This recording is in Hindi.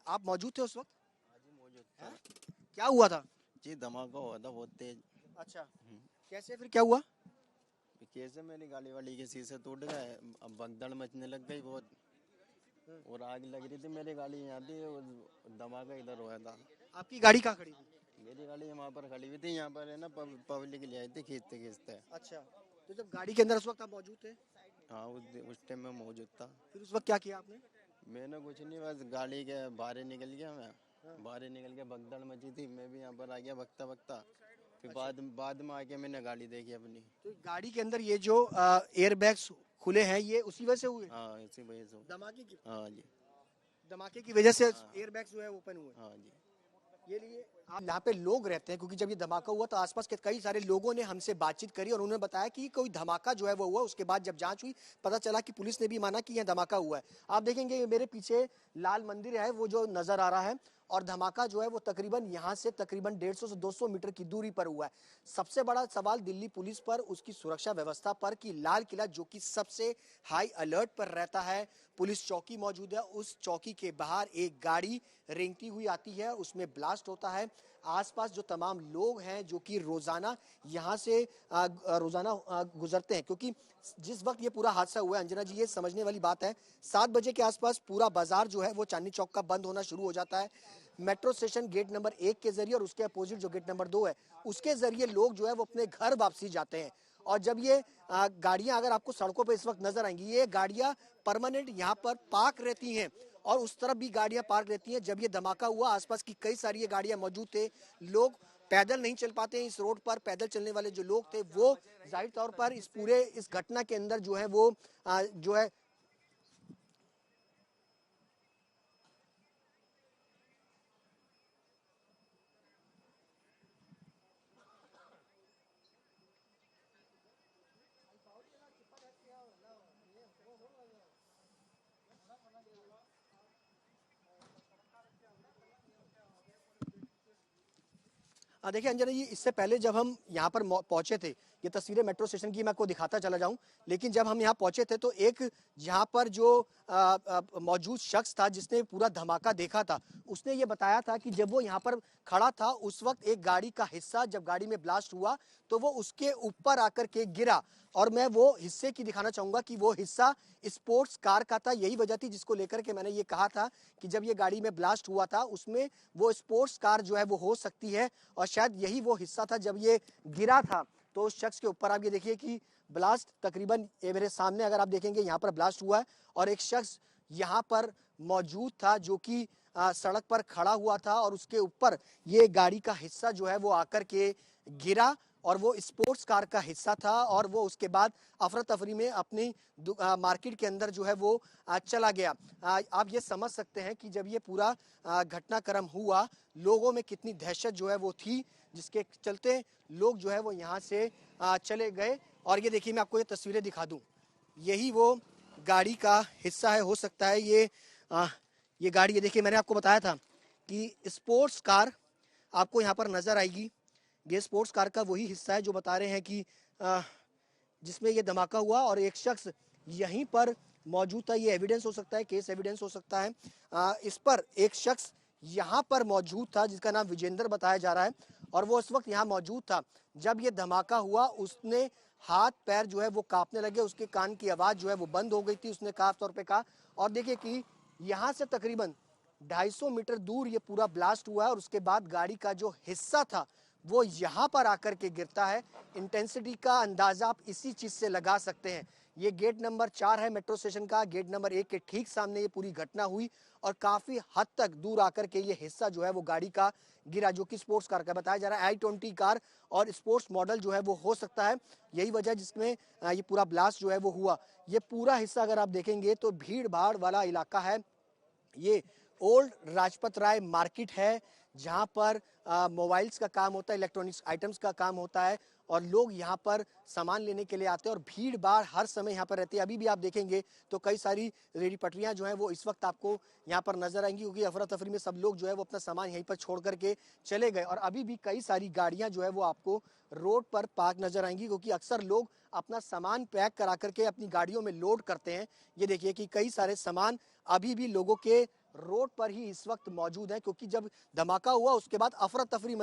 आप मौजूद थे उस वक्त? हाँ जी मौजूद था। हैं? क्या हुआ था? जी धमाका हुआ था बहुत तेज। अच्छा, कैसे फिर क्या हुआ? कैसे मेरी गाड़ी वाली के शीशे टूट गए, अब भगदड़ मचने लग गई बहुत, और आग लग रही थी। मेरी गाड़ी यहाँ थी और धमाका इधर हुआ था। आपकी गाड़ी कहाँ खड़ी थी? मेरी गाड़ी वहाँ पर खड़ी हुई थी, यहाँ पर है ना पब्लिक ले आई थी खींचते खींचते। अच्छा, तो जब गाड़ी के अंदर उस वक्त आप मौजूद थे, हाँ उस टाइम में मौजूद था। फिर उस वक्त क्या किया आपने? मैंने कुछ नहीं, बस गाड़ी के बाहर निकल गया मैं। हाँ। बाहर निकल के भगदड़ मची थी, मैं भी यहाँ पर आ गया भगता भगता। फिर अच्छा, बाद में आके मैंने गाड़ी देखी अपनी। तो गाड़ी के अंदर ये जो एयर बैग्स खुले हैं ये उसी वजह से हुए? हाँ इसी वजह से। धमाके की हाँ जी। धमाके की वजह से हाँ एयर बैग्स जो है ओपन हुए? हाँ जी। ये लिए आप यहाँ पे लोग रहते हैं, क्योंकि जब ये धमाका हुआ तो आसपास के कई सारे लोगों ने हमसे बातचीत करी और उन्होंने बताया कि कोई धमाका जो है वो हुआ। उसके बाद जब जांच हुई पता चला कि पुलिस ने भी माना कि यह धमाका हुआ है। आप देखेंगे ये मेरे पीछे लाल मंदिर है वो जो नजर आ रहा है, और धमाका जो है वो तकरीबन यहाँ से तकरीबन 150 से 200 मीटर की दूरी पर हुआ है। सबसे बड़ा सवाल दिल्ली पुलिस पर, उसकी सुरक्षा व्यवस्था पर, कि लाल किला जो कि सबसे हाई अलर्ट पर रहता है, पुलिस चौकी मौजूद है, उस चौकी के बाहर एक गाड़ी रेंगती हुई आती है, उसमें ब्लास्ट होता है। आसपास जो तमाम लोग हैं जो कि रोजाना यहाँ से रोजाना गुजरते हैं, क्योंकि जिस वक्त ये पूरा हादसा हुआ है अंजना जी, ये समझने वाली बात है, 7 बजे के आसपास पूरा बाजार जो है वो चांदनी चौक का बंद होना शुरू हो जाता है। मेट्रो स्टेशन गेट नंबर 1 के जरिए और उसके अपोजिट जो गेट नंबर 2 है उसके जरिए लोग जो है वो अपने घर वापसी जाते हैं। और जब ये गाड़ियां अगर आपको सड़कों पर इस वक्त नजर आएंगी, ये गाड़ियां परमानेंट यहाँ पर पार्क रहती हैं और उस तरफ भी गाड़ियां पार्क रहती हैं। जब ये धमाका हुआ आसपास की कई सारी ये गाड़ियां मौजूद थे, लोग पैदल नहीं चल पाते हैं इस रोड पर, पैदल चलने वाले जो लोग थे वो जाहिर तौर पर इस घटना के अंदर जो है वो जो है देखिए अंजना जी, इससे पहले जब हम यहाँ पर पहुंचे थे, ये तस्वीरें मेट्रो स्टेशन की मैं आपको दिखाता चला जाऊं, लेकिन जब हम यहाँ पहुंचे थे तो एक यहाँ पर जो मौजूद शख्स था जिसने पूरा धमाका देखा था, उसने ये बताया था कि जब वो यहाँ पर खड़ा था उस वक्त एक गाड़ी का हिस्सा जब गाड़ी में ब्लास्ट हुआ तो वो उसके ऊपर आकर के गिरा। और मैं वो हिस्से की दिखाना चाहूंगा कि वो हिस्सा स्पोर्ट्स कार का था। यही वजह थी जिसको लेकर के मैंने ये कहा था कि जब ये गाड़ी में ब्लास्ट हुआ था उसमें वो स्पोर्ट्स कार जो है वो हो सकती है, और शायद यही वो हिस्सा था जब ये गिरा था। तो उस शख्स के ऊपर आप ये देखिए कि ब्लास्ट तकरीबन ये मेरे सामने अगर आप देखेंगे यहाँ पर ब्लास्ट हुआ है, और एक शख्स यहाँ पर मौजूद था जो कि सड़क पर खड़ा हुआ था और उसके ऊपर ये गाड़ी का हिस्सा जो है वो आकर के गिरा, और वो स्पोर्ट्स कार का हिस्सा था, और वो उसके बाद अफरा तफरी में अपनी मार्केट के अंदर जो है वो चला गया। आप ये समझ सकते हैं कि जब ये पूरा घटनाक्रम हुआ लोगों में कितनी दहशत जो है वो थी, जिसके चलते लोग जो है वो यहाँ से चले गए। और ये देखिए मैं आपको ये तस्वीरें दिखा दूं, यही वो गाड़ी का हिस्सा है, हो सकता है ये गाड़ी, ये देखिए मैंने आपको बताया था कि स्पोर्ट्स कार आपको यहाँ पर नजर आएगी। ये स्पोर्ट्स कार का वही हिस्सा है जो बता रहे हैं कि जिसमें ये धमाका हुआ और एक शख्स यहीं पर मौजूद था। ये एविडेंस हो सकता है, केस एविडेंस हो सकता है। इस पर एक शख्स यहाँ पर मौजूद था जिसका नाम विजेंद्र बताया जा रहा है, और वो इस वक्त यहाँ मौजूद था जब ये धमाका हुआ। उसने हाथ पैर जो है वो कांपने लगे, उसके कान की आवाज जो है वो बंद हो गई थी, उसने खास तौर पे कहा। और देखिए कि यहाँ से तकरीबन 250 मीटर दूर ये पूरा ब्लास्ट हुआ है, और उसके बाद गाड़ी का जो हिस्सा था वो यहाँ पर आकर के गिरता है। इंटेंसिटी का अंदाजा आप इसी चीज से लगा सकते हैं। ये गेट नंबर 4 है मेट्रो स्टेशन का, गेट नंबर 1 के ठीक सामने ये पूरी घटना हुई, और काफी हद तक दूर आकर के ये हिस्सा जो है वो गाड़ी का गिरा, जो कि स्पोर्ट्स कार का बताया जा रहा है। i20 कार और स्पोर्ट्स मॉडल जो है वो हो सकता है, यही वजह जिसमें ये पूरा ब्लास्ट जो है वो हुआ। ये पूरा हिस्सा अगर आप देखेंगे तो भीड़ भाड़ वाला इलाका है। ये ओल्ड राजपत राय मार्केट है जहां पर मोबाइल्स का काम होता है, इलेक्ट्रॉनिक्स आइटम्स का काम होता है, और लोग यहाँ पर सामान लेने के लिए आते हैं, और भीड़ भाड़ हर समय यहाँ पर रहती है। अभी भी आप देखेंगे तो कई सारी रेडी पटरियां जो हैं वो इस वक्त आपको यहाँ पर नजर आएंगी, क्योंकि अफरा तफरी में सब लोग जो है वो अपना सामान यहीं पर छोड़ करके चले गए। और अभी भी कई सारी गाड़ियां जो है वो आपको रोड पर पार्क नजर आएंगी, क्योंकि अक्सर लोग अपना सामान पैक करा करके अपनी गाड़ियों में लोड करते हैं। ये देखिए कि कई सारे सामान अभी भी लोगों के रोड पर ही इस वक्त मौजूद हैं, क्योंकि जब धमाका हुआ उसके बाद अफरा तफरी